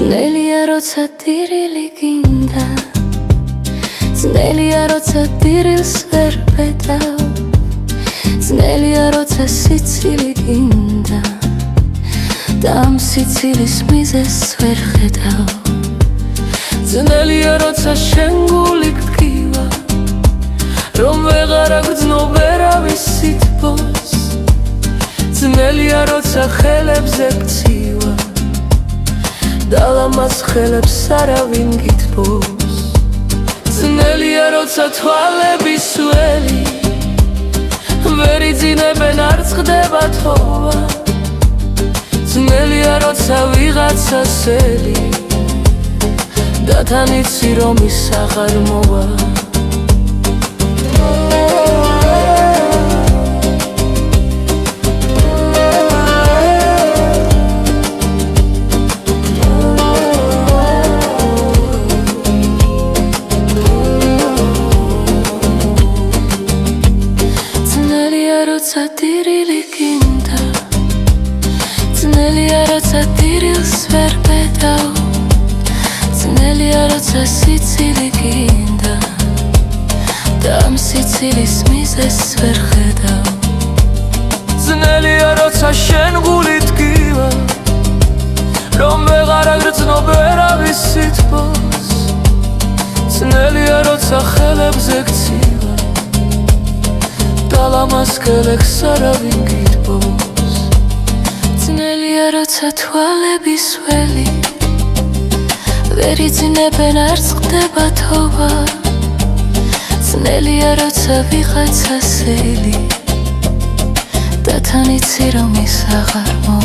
ძნელია როცა ტირილი გინდა, ძნელია როცა ტირილს ვერ პეტავ, ძნელია როცა სიცილი გინდა და ამ სიცილის მიზეზს ვერ ხედავ. ძნელია როცა შენ გული გტკივა, რომ ვეღარ აგრძნობ ვერავის სითბოს. ძნელია როცა ხელებზე გცივა და ლამაზ ხელებს არავინ გითბოს. ძნელია როცა თვალები სველი ვერ იძინებენ არ წყდება თოვა. ძნელია როცა ვიღაცა სელი და თან იცი რომ ის აღარ მოვა. როცა ტირილი გინდა, ძნელია როცა ტირილს ვერ პეტავ, ძნელია როცა სიცილი გინდა და ამ სიცილის მიზეზს ვერ ხედავ. ძნელია როცა შენ გული ტკივა, რომ ვეღარ აგრძნობ ვერავის სითბოს. ძნელია როცა ხელებზე გცივა და ლამაზ ხელებს არავინ გითბოს. ძნელია როცა თვალები სველი ვერ იძინებენ არ წყდება თოვა. ძნელია როცა ვიღაცა სელი და თან იცი რომ ის აღარ მოვა.